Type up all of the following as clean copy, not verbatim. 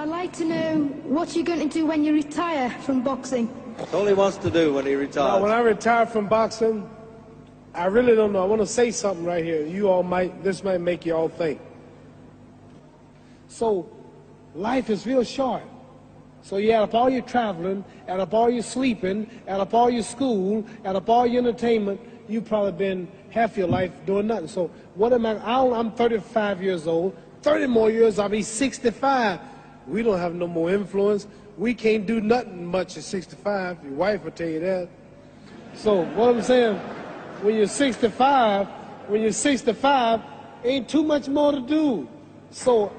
I'd like to know what you're going to do when you retire from boxing. That's all he wants to do when he retires. When I retire from boxing, I really don't know. I want to say something right here. This might make you all think. So, life is real short. So you add up all your traveling, add up all your sleeping, add up all your school, add up all your entertainment, you've probably been half your life doing nothing. So what am I'm 35 years old. 30 more years, I'll be 65. We don't have no more influence. We can't do nothing much at 65. Your wife will tell you that. So what I'm saying, when you're 65, ain't too much more to do. So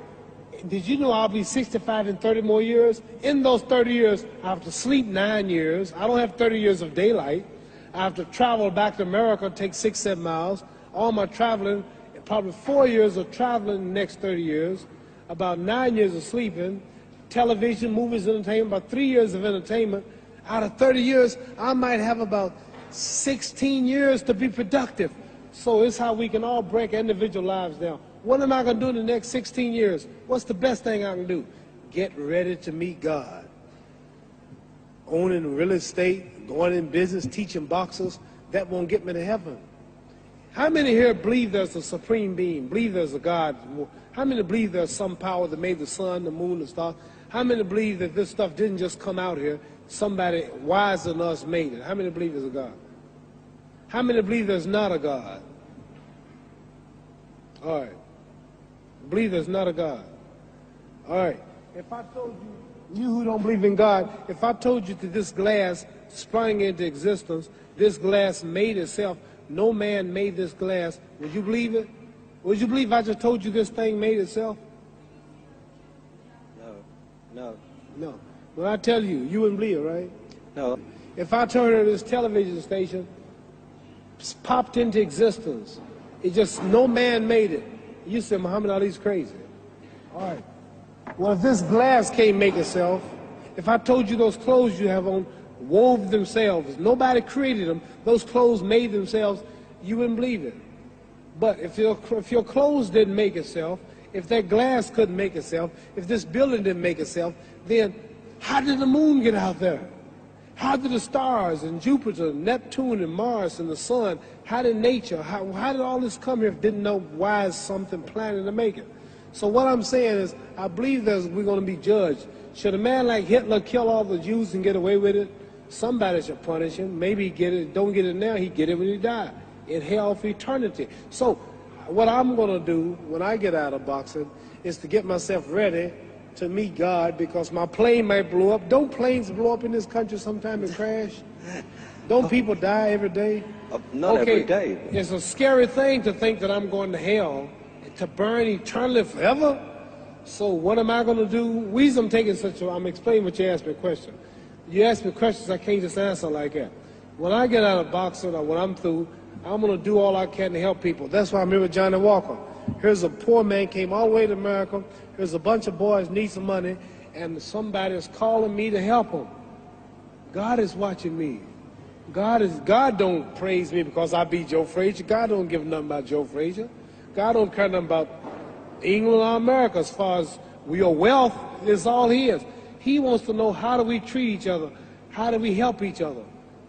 did you know I'll be 65 in 30 more years? In those 30 years, I have to sleep 9 years. I don't have 30 years of daylight. I have to travel back to America, take 6, 7 miles. All my traveling, probably 4 years of traveling in the next 30 years, about 9 years of sleeping, television, movies, entertainment, about 3 years of entertainment. Out of 30 years, I might have about 16 years to be productive. So it's how we can all break individual lives down. What am I going to do in the next 16 years? What's the best thing I can do? Get ready to meet God. Owning real estate, going in business, teaching boxers, that won't get me to heaven. How many here believe there's a supreme being, believe there's a God? How many believe there's some power that made the sun, the moon, the stars? How many believe that this stuff didn't just come out here? Somebody wiser than us made it. How many believe there's a God? How many believe there's not a God? All right. Believe there's not a God. All right. If I told you who don't believe in God, if I told you that this glass sprang into existence, this glass made itself, no man made this glass, would you believe it? Would you believe I just told you this thing made itself? No. When I tell you, you wouldn't believe it, right? No. If I told her this television station popped into existence, it just, no man made it, you said Muhammad Ali's crazy. All right. Well, if this glass can't make itself, if I told you those clothes you have on wove themselves, nobody created them, those clothes made themselves, you wouldn't believe it. But if your clothes didn't make itself, if that glass couldn't make itself, if this building didn't make itself, then how did the moon get out there? How did the stars and Jupiter, Neptune and Mars and the sun, how did nature, how did all this come here if didn't know why is something planning to make it? So what I'm saying is, I believe we're going to be judged. Should a man like Hitler kill all the Jews and get away with it? Somebody should punish him. Maybe he get it, don't get it now, he get it when he died. In hell for eternity. So what I'm going to do when I get out of boxing is to get myself ready to meet God, because my plane might blow up. Don't planes blow up in this country sometime and crash? Don't people die every day? Not every day. It's a scary thing to think that I'm going to hell to burn eternally forever. So what am I going to do? Reason I'm taking I'm explaining what you asked me a question. You ask me questions I can't just answer like that. When I get out of boxing or when I'm through, I'm going to do all I can to help people. That's why I'm here with Johnny Walker. Here's a poor man, came all the way to America. Here's a bunch of boys need some money, and somebody is calling me to help them. God is watching me. God don't praise me because I beat Joe Frazier. God don't give nothing about Joe Frazier. God don't care nothing about England or America as far as your wealth is all his. He wants to know, how do we treat each other? How do we help each other?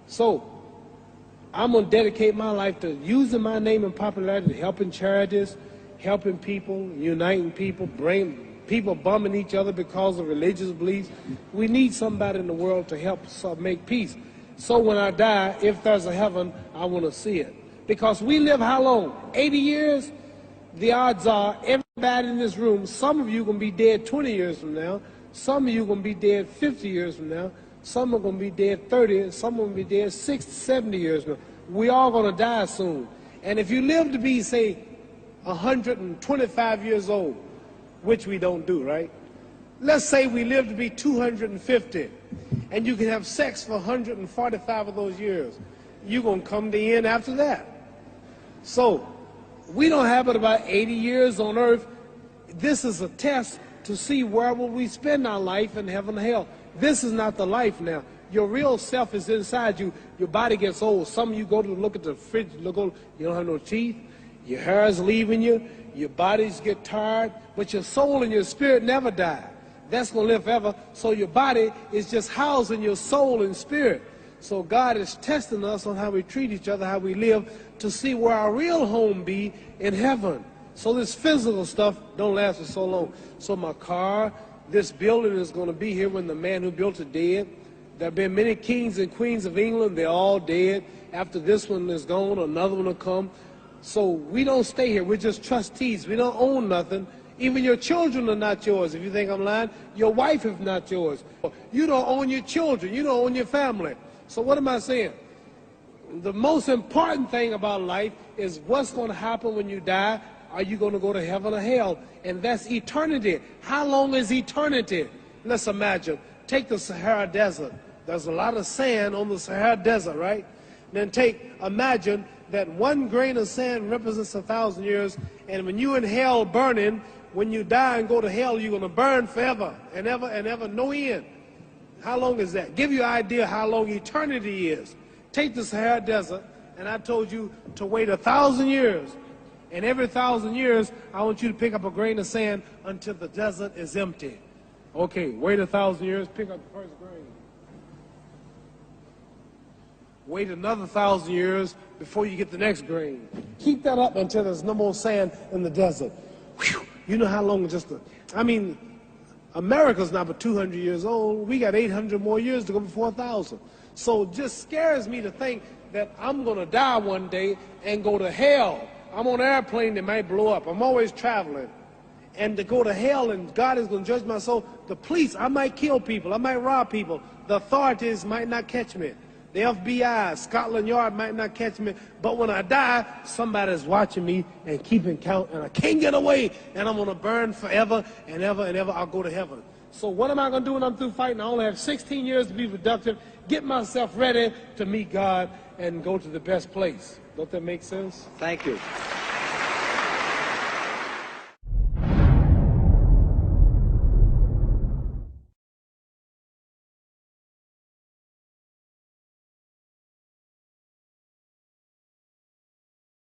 So I'm going to dedicate my life to using my name and popularity, helping charities, helping people, uniting people, bring people bumming each other because of religious beliefs. We need somebody in the world to help make peace. So when I die, if there's a heaven, I want to see it. Because we live how long? 80 years? The odds are everybody in this room, some of you are going to be dead 20 years from now, some of you are going to be dead 50 years from now, some are going to be dead 30, some are going to be dead 60, 70 years from now. We all going to die soon. And if you live to be, say, 125 years old, which we don't do, right? Let's say we live to be 250, and you can have sex for 145 of those years. You're going to come to the end after that. So we don't have but about 80 years on earth. This is a test to see where will we spend our life in heaven and hell. This is not the life now. Your real self is inside you. Your body gets old. Some of you go to look at the fridge, you don't have no teeth. Your hair is leaving you. Your bodies get tired. But your soul and your spirit never die. that's going to live forever. So your body is just housing your soul and spirit. So God is testing us on how we treat each other, how we live, to see where our real home be in heaven. So this physical stuff don't last for so long. So my car, this building is going to be here when the man who built it dead. There have been many kings and queens of England. They're all dead. After this one is gone, another one will come. So we don't stay here. We're just trustees. We don't own nothing. Even your children are not yours. If you think I'm lying, your wife is not yours. You don't own your children. You don't own your family. So what am I saying? The most important thing about life is what's going to happen when you die. Are you going to go to heaven or hell? And that's eternity. How long is eternity? Let's imagine. Take the Sahara Desert. There's a lot of sand on the Sahara Desert, right? Then imagine that one grain of sand represents 1,000 years, and when you're in hell burning, when you die and go to hell, you're going to burn forever and ever, no end. How long is that? Give you an idea how long eternity is. Take the Sahara Desert, and I told you to wait 1,000 years. And every 1,000 years, I want you to pick up a grain of sand until the desert is empty. Okay, wait 1,000 years, pick up the first grain. Wait another 1,000 years before you get the next grain. Keep that up until there's no more sand in the desert. Whew. You know how long America's not but 200 years old. We got 800 more years to go before 1,000. So it just scares me to think that I'm going to die one day and go to hell. I'm on an airplane that might blow up. I'm always traveling. And to go to hell and God is going to judge my soul. The police, I might kill people. I might rob people. The authorities might not catch me. The FBI, Scotland Yard might not catch me. But when I die, somebody's watching me and keeping count. And I can't get away. And I'm going to burn forever and ever and ever. I'll go to heaven. So what am I going to do when I'm through fighting? I only have 16 years to be productive. Get myself ready to meet God and go to the best place. Don't that make sense? Thank you.